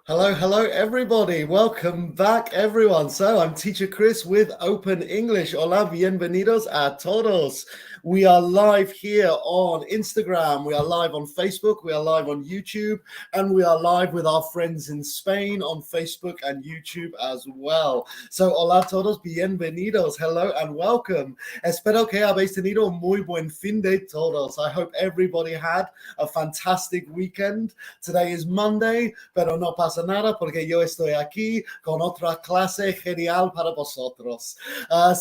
Hello, everybody. Welcome back, everyone. So, I'm Teacher Chris with Open English. Hola, bienvenidos a todos. We are live here on Instagram. We are live on Facebook. We are live on YouTube. And we are live with our friends in Spain on Facebook and YouTube as well. So, hola a todos, bienvenidos. Hello and welcome. Espero que habéis tenido un muy buen fin de todos. I hope everybody had a fantastic weekend. Today is Monday, pero no pasa nada porque yo estoy aquí con otra clase genial para vosotros.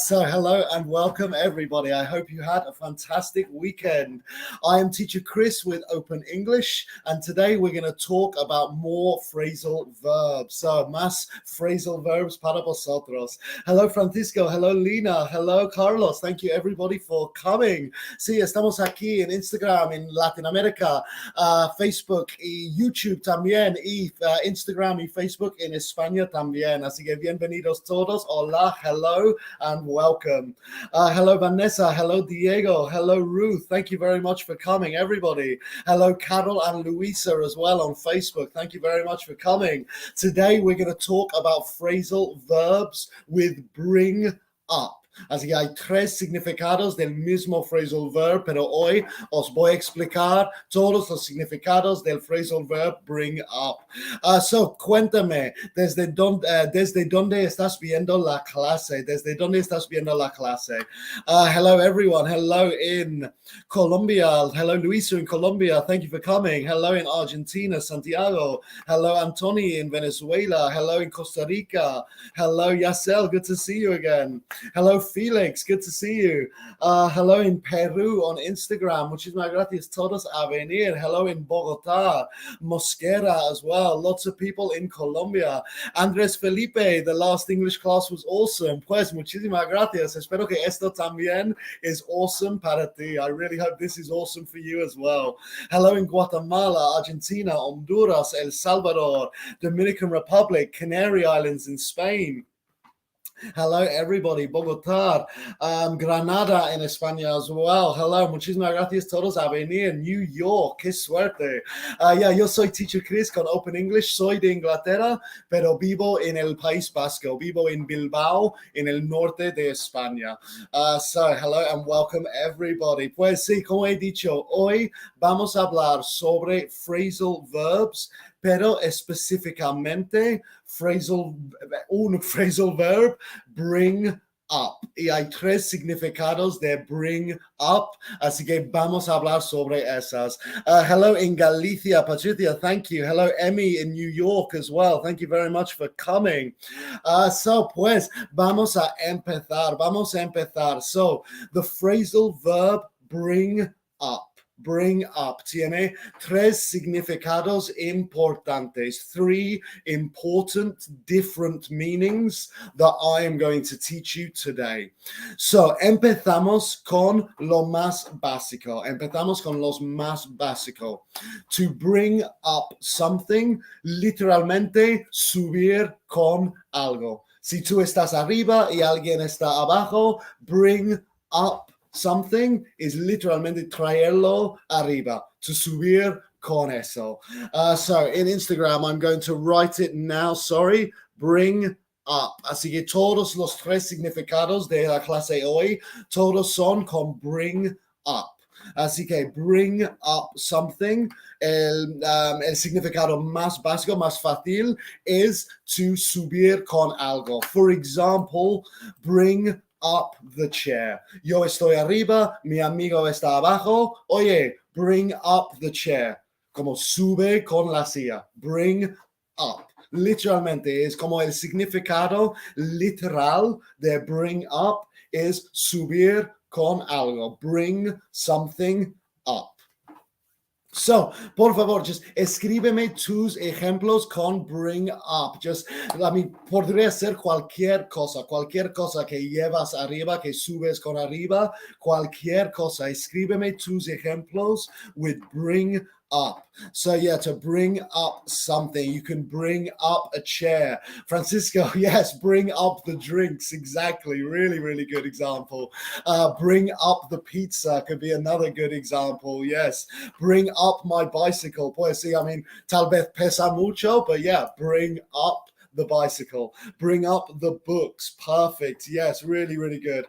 So hello and welcome everybody. I hope you had a fantastic weekend. I am Teacher Chris with Open English, and today we're going to talk about more phrasal verbs. So más phrasal verbs para vosotros. Hello Francisco, hello Lina, hello Carlos. Thank you everybody for coming. Sí, estamos aquí en Instagram, en Latinoamérica, Facebook y YouTube también, y Instagram y Facebook en España también. Así que bienvenidos todos. Hola, hello, and welcome. Hello, Vanessa. Hello, Diego. Hello, Ruth. Thank you very much for coming, everybody. Hello, Carol and Luisa as well on Facebook. Thank you very much for coming. Today, we're going to talk about phrasal verbs with bring up. Así que hay tres significados del mismo phrasal verb, pero hoy os voy a explicar todos los significados del phrasal verb bring up. So, cuéntame, ¿desde dónde estás viendo la clase? ¿Desde dónde estás viendo la clase? Hello, everyone. Hello in Colombia. Hello, Luisa in Colombia. Thank you for coming. Hello in Argentina, Santiago. Hello, Anthony in Venezuela. Hello in Costa Rica. Hello, Yasel. Good to see you again. Hello, Felix, good to see you. Hello in Peru on Instagram. Muchísimas gracias todos a venir. Hello in Bogotá, Mosquera as well. Lots of people in Colombia. Andres Felipe, the last English class was awesome. Pues muchísimas gracias. Espero que esto también is awesome para ti. I really hope this is awesome for you as well. Hello in Guatemala, Argentina, Honduras, El Salvador, Dominican Republic, Canary Islands in Spain. Hello, everybody. Bogotá, Granada en España as well. Hello, muchísimas gracias todos a venir. New York, qué suerte. Yo soy Teacher Chris con Open English. Soy de Inglaterra, pero vivo en el País Vasco. Vivo en Bilbao, en el norte de España. So, hello and welcome, everybody. Pues sí, como he dicho, hoy vamos a hablar sobre phrasal verbs, pero específicamente un phrasal verb, bring up. Y hay tres significados de bring up, así que vamos a hablar sobre esas. Hello in Galicia, Patricia, thank you. Hello, Emmy in New York as well. Thank you very much for coming. So, pues, vamos a empezar. So, the phrasal verb bring up. Bring up tiene tres significados importantes, three important different meanings that I am going to teach you today. So, empezamos con lo más básico. To bring up something, literalmente subir con algo. Si tú estás arriba y alguien está abajo, bring up something is literalmente traerlo arriba, to subir con eso. So in Instagram, I'm going to write it now. Bring up. Así que todos los tres significados de la clase hoy, todos son con bring up. Así que bring up something, el significado más básico, más fácil, es to subir con algo. For example, bring up the chair. Yo estoy arriba, mi amigo está abajo. Oye, bring up the chair. Como sube con la silla. Bring up. Literalmente es como el significado literal de bring up es subir con algo. Bring something up. So, por favor, just escríbeme tus ejemplos con bring up. Podría ser cualquier cosa que llevas arriba, que subes con arriba, cualquier cosa. Escríbeme tus ejemplos with bring up. So yeah, to bring up something. You can bring up a chair. Francisco, yes, bring up the drinks. Exactly. Really, really good example. Bring up the pizza could be another good example. Yes. Bring up my bicycle. Pues sí, I mean, tal vez pesa mucho, but yeah, bring up the bicycle. Bring up the books. Perfect. Yes, really, really good.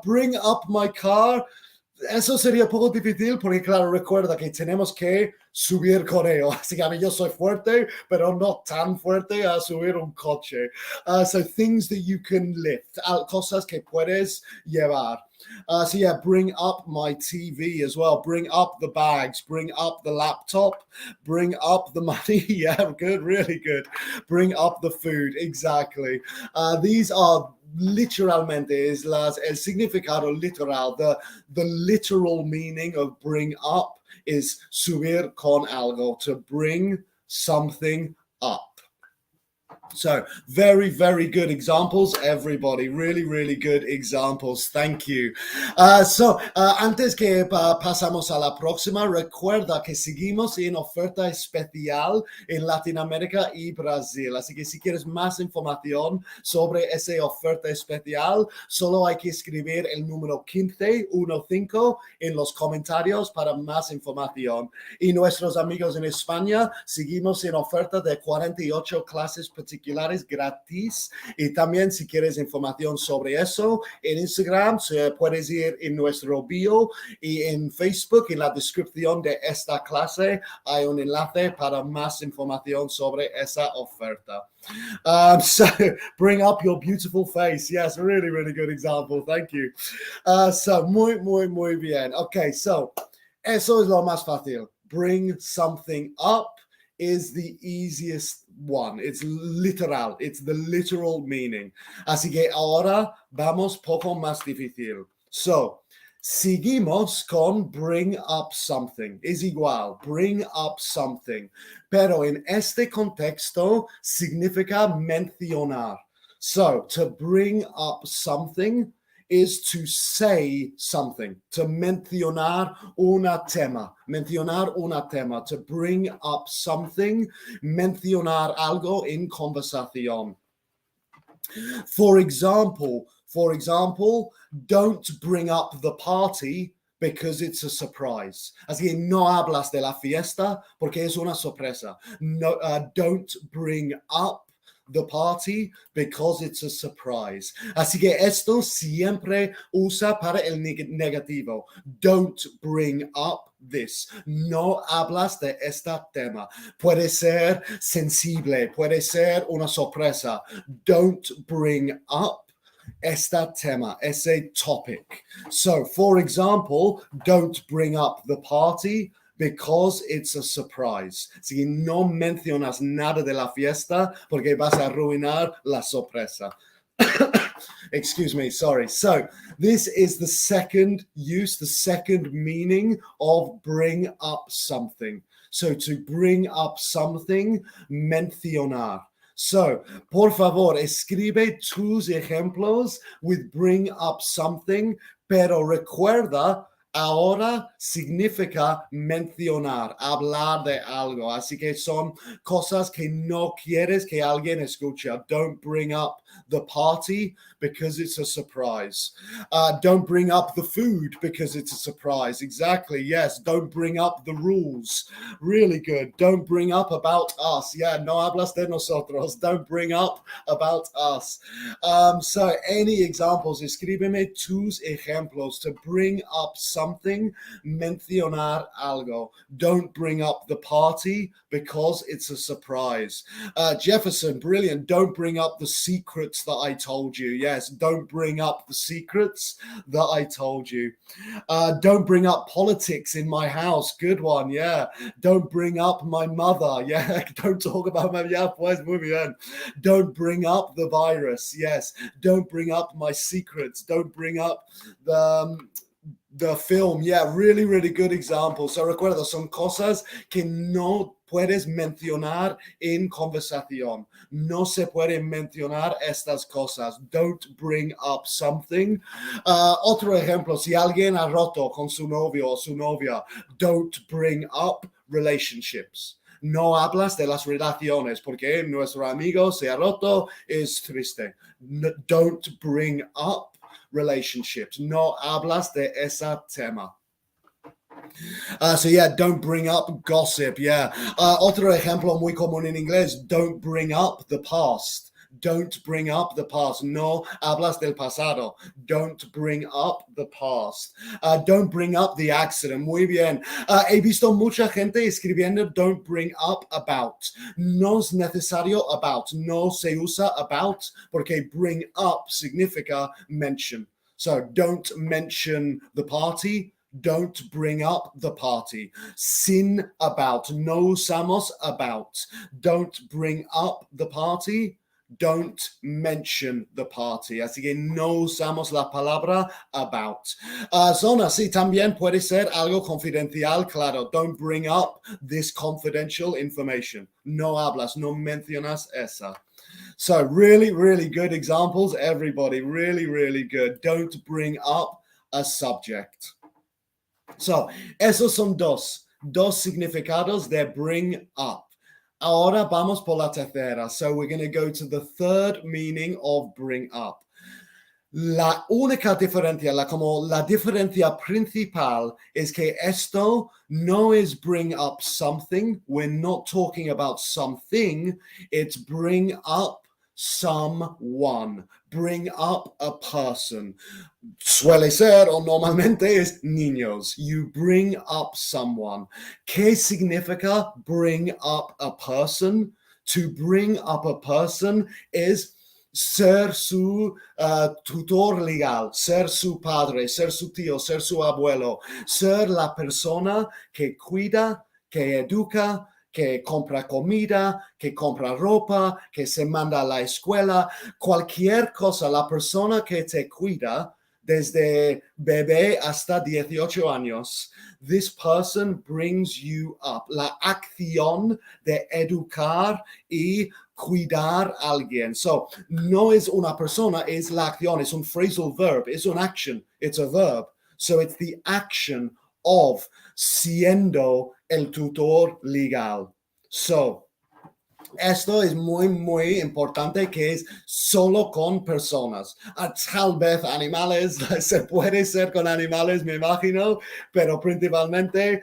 Bring up my car. Eso sería un poco difícil porque, claro, recuerda que tenemos que subir con ello. Así que a mí yo soy fuerte, pero no tan fuerte a subir un coche. So things that you can lift, cosas que puedes llevar. So yeah, bring up my TV as well. Bring up the bags. Bring up the laptop. Bring up the money. Yeah, good, really good. Bring up the food. Exactly. These are literalmente es el significado literal. The literal meaning of bring up is subir con algo, to bring something up. So very, very good examples, everybody. Really, really good examples. Thank you. Antes que pasamos a la próxima, recuerda que seguimos en oferta especial en Latinoamérica y Brasil. Así que si quieres más información sobre esa oferta especial, solo hay que escribir el número 1515 en los comentarios para más información. Y nuestros amigos en España, seguimos en oferta de 48 clases particulares gratis, y también si quieres información sobre eso en Instagram puedes ir en nuestro bio, y en Facebook en la descripción de esta clase hay un enlace para más información sobre esa oferta. So bring up your beautiful face. Yes, really, really good example. Thank you. So muy bien. Okay, so eso es lo más fácil. Bring something up is the easiest one. It's literal. It's the literal meaning. Así que ahora vamos poco más difícil. So, seguimos con bring up something. Es igual, bring up something. Pero en este contexto significa mencionar. So, to bring up something is to say something, to mencionar una tema, to bring up something, mencionar algo en conversación. For example, don't bring up the party because it's a surprise. Así que no hablas de la fiesta porque es una sorpresa. No, don't bring up the party because it's a surprise. Así que esto siempre usa para el negativo. Don't bring up this. No hablas de este tema. Puede ser sensible, puede ser una sorpresa. Don't bring up este tema, ese topic. So, for example, don't bring up the party because it's a surprise. Si no mencionas nada de la fiesta porque vas a arruinar la sorpresa. Excuse me, sorry. So this is the second use, the second meaning of bring up something. So to bring up something, mencionar. So, por favor, escribe tus ejemplos with bring up something, pero recuerda, ahora significa mencionar, hablar de algo. Así que son cosas que no quieres que alguien escuche. Don't bring up the party because it's a surprise. Don't bring up the food because it's a surprise. Exactly, yes. Don't bring up the rules. Really good. Don't bring up about us. Yeah, no hablas de nosotros. Don't bring up about us. So any examples, escríbeme tus ejemplos to bring up something, mencionar algo. Don't bring up the party because it's a surprise. Jefferson, brilliant. Don't bring up the secrets that I told you. Yes, don't bring up the secrets that I told you. Don't bring up politics in my house. Good one, yeah. Don't bring up my mother. Yeah, don't talk about my, yeah, pues muy bien. Don't bring up the virus. Yes, don't bring up my secrets. Don't bring up the film. Yeah, really, really good example. So recuerda, son cosas que no puedes mencionar en conversación. No se pueden mencionar estas cosas. Don't bring up something. Otro ejemplo, si alguien ha roto con su novio o su novia, don't bring up relationships. No hablas de las relaciones porque nuestro amigo se ha roto, es triste. No, don't bring up relationships. No hablas de ese tema. So yeah, don't bring up gossip. Yeah. Otro ejemplo muy común en inglés, don't bring up the past. Don't bring up the past. No hablas del pasado. Don't bring up the past. Don't bring up the accident. Muy bien. He visto mucha gente escribiendo don't bring up about. No es necesario about. No se usa about porque bring up significa mention. So don't mention the party. Don't bring up the party. Sin about. No usamos about. Don't bring up the party. Don't mention the party. Así que no usamos la palabra about. Zona, sí, también puede ser algo confidencial, claro. Don't bring up this confidential information. No hablas, no mencionas esa. So really, really good examples, everybody. Really, really good. Don't bring up a subject. So, esos son dos significados de bring up. Ahora vamos por la tercera. So we're going to go to the third meaning of bring up. La única diferencia, la diferencia principal es que esto no es bring up something. We're not talking about something. It's bring up someone. Bring up a person. Suele ser o normalmente es niños. You bring up someone. ¿Qué significa bring up a person? To bring up a person is ser su tutor legal, ser su padre, ser su tío, ser su abuelo, ser la persona que cuida, que educa, que compra comida, que compra ropa, que se manda a la escuela, cualquier cosa, la persona que te cuida desde bebé hasta 18 años. This person brings you up. La acción de educar y cuidar a alguien. So, no es una persona, es la acción, es un phrasal verb, es un action, it's a verb. So, it's the action of siendo el tutor legal. So, esto es muy, muy importante que es solo con personas. Tal vez animales, se puede ser con animales, me imagino, pero principalmente,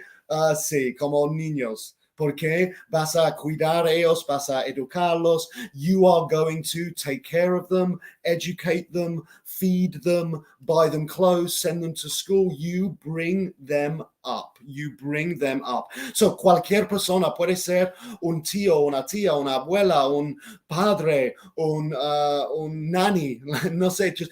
sí, como niños. Porque vas a cuidar a ellos, vas a educarlos. You are going to take care of them, educate them, feed them, buy them clothes, send them to school. You bring them up. You bring them up. So cualquier persona puede ser un tío, una tía, una abuela, un padre, un nanny, no sé, just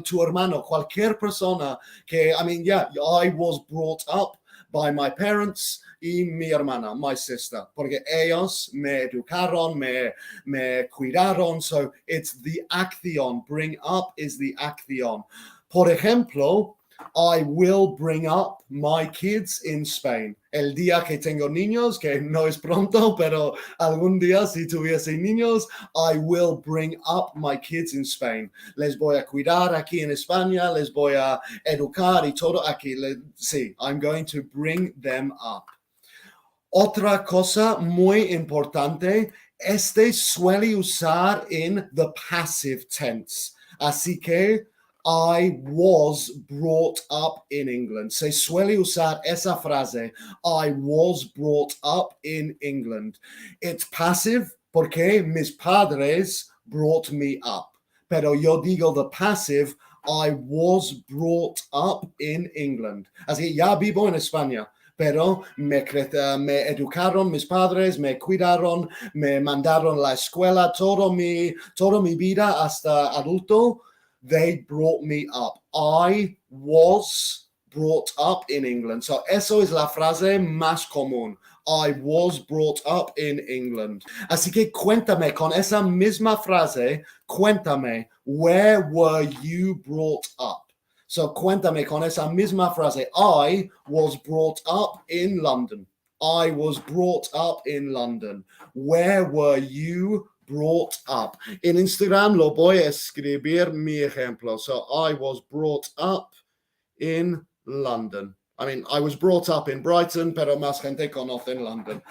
tu hermano, cualquier persona que, I mean, yeah, I was brought up by my parents y mi hermana, my sister, porque ellos me educaron, me cuidaron. So it's the acción. Bring up is the acción. Por ejemplo, I will bring up my kids in Spain. El día que tengo niños, que no es pronto, pero algún día si tuviese niños, I will bring up my kids in Spain. Les voy a cuidar aquí en España, les voy a educar y todo aquí. Sí, I'm going to bring them up. Otra cosa muy importante, suele usar en the passive tense. Así que I was brought up in England. Se suele usar esa frase, I was brought up in England. It's passive porque mis padres brought me up. Pero yo digo the passive, I was brought up in England. Así que ya vivo en España. Pero me educaron mis padres, me cuidaron, me mandaron a la escuela, toda mi vida hasta adulto. They brought me up. I was brought up in England. So eso es la frase más común. I was brought up in England. Así que cuéntame con esa misma frase, cuéntame, where were you brought up? So cuéntame con esa misma frase. I was brought up in London. I was brought up in London. Where were you brought up? En Instagram lo voy a escribir mi ejemplo. So I was brought up in London. I mean, I was brought up in Brighton, pero más gente conoce in London.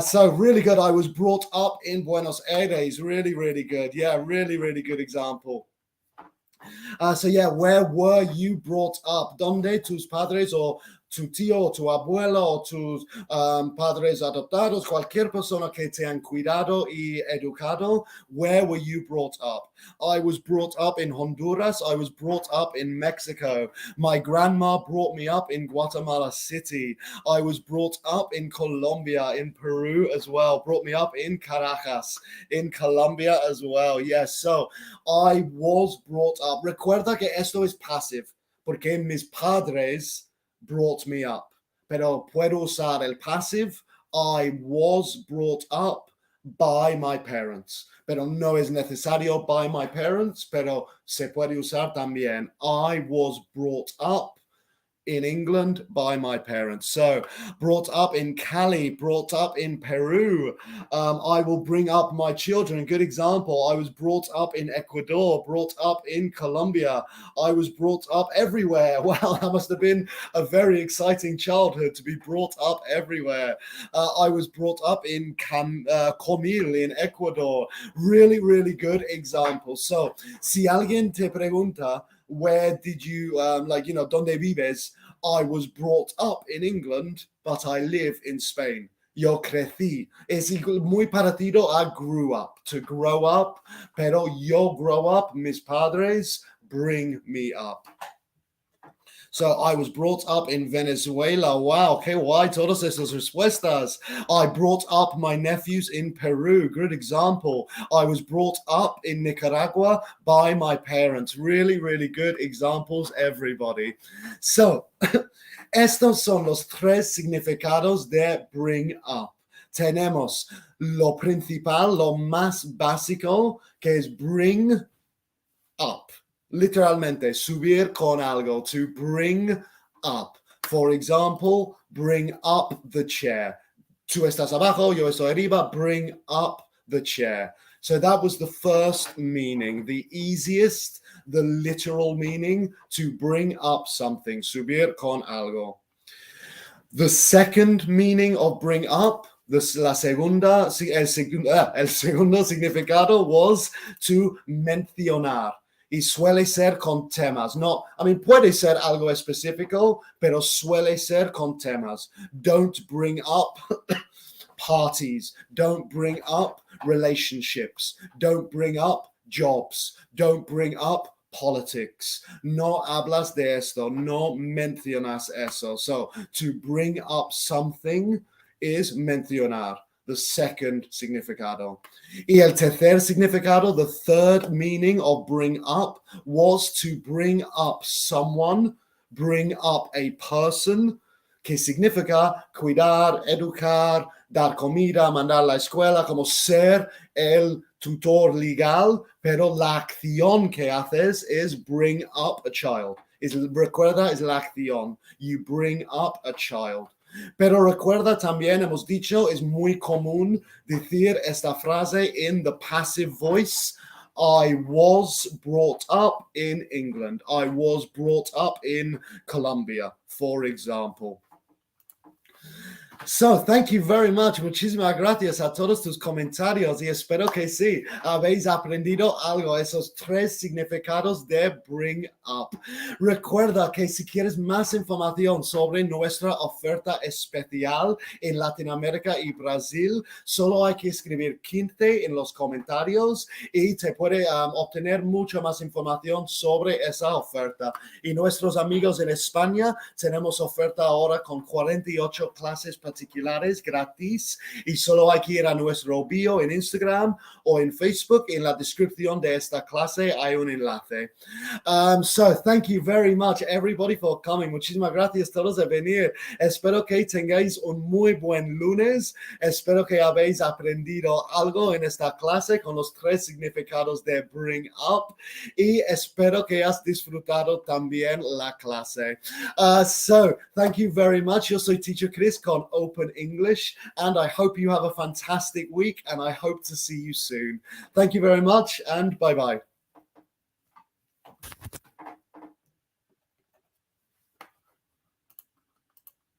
So really good. I was brought up in Buenos Aires. Really, really good. Yeah, really, really good example. So yeah, where were you brought up? ¿Dónde tus padres o tu tío o tu abuelo o tus padres adoptados, cualquier persona que te han cuidado y educado, where were you brought up? I was brought up in Honduras. I was brought up in Mexico. My grandma brought me up in Guatemala City. I was brought up in Colombia, in Peru as well. Brought me up in Caracas, in Colombia as well. Yes, so I was brought up. Recuerda que esto es passive, porque mis padres brought me up. Pero puedo usar el passive. I was brought up by my parents. Pero no es necesario by my parents, pero se puede usar también. I was brought up in England by my parents. So brought up in Cali, brought up in Peru. I will bring up my children. Good example. I was brought up in Ecuador, brought up in Colombia. I was brought up everywhere. Wow, that must have been a very exciting childhood to be brought up everywhere. I was brought up in Comil in Ecuador. Really, really good example. So si alguien te pregunta, where did you, ¿dónde vives? I was brought up in England, but I live in Spain. Yo crecí. Es muy parecido a grew up, to grow up, pero yo grow up, mis padres bring me up. So I was brought up in Venezuela. Wow, qué guay todas esas respuestas. I brought up my nephews in Peru. Good example. I was brought up in Nicaragua by my parents. Really, really good examples, everybody. So, estos son los tres significados de bring up. Tenemos lo principal, lo más básico, que es bring up. Literalmente, subir con algo, to bring up. For example, bring up the chair. Tú estás abajo, yo estoy arriba, bring up the chair. So that was the first meaning, the easiest, the literal meaning, to bring up something, subir con algo. The second meaning of bring up, el segundo significado was to mencionar. Y suele ser con temas. No, puede ser algo específico, pero suele ser con temas. Don't bring up parties. Don't bring up relationships. Don't bring up jobs. Don't bring up politics. No hablas de esto. No mencionas eso. So, to bring up something is mencionar. The second significado. Y el tercer significado, the third meaning of bring up, was to bring up someone, bring up a person, que significa cuidar, educar, dar comida, mandar a la escuela, como ser el tutor legal, pero la acción que haces es bring up a child. Recuerda, es la acción. You bring up a child. Pero recuerda también, hemos dicho, es muy común decir esta frase in the passive voice. I was brought up in England. I was brought up in Colombia, for example. So, thank you very much. Muchísimas gracias a todos tus comentarios y espero que sí habéis aprendido algo, esos tres significados de bring up. Recuerda que si quieres más información sobre nuestra oferta especial en Latinoamérica y Brasil, solo hay que escribir 15 en los comentarios y te puede obtener mucha más información sobre esa oferta. Y nuestros amigos en España, tenemos oferta ahora con 48 clases particulares gratis y solo hay que ir a nuestro bio en Instagram o en Facebook. En la descripción de esta clase hay un enlace. So thank you very much everybody for coming. Muchísimas gracias a todos de venir. Espero que tengáis un muy buen lunes. Espero que habéis aprendido algo en esta clase con los tres significados de bring up y espero que has disfrutado también la clase. So thank you very much. Yo soy Teacher Chris con Open English, and I hope you have a fantastic week, and I hope to see you soon. Thank you very much, and bye-bye.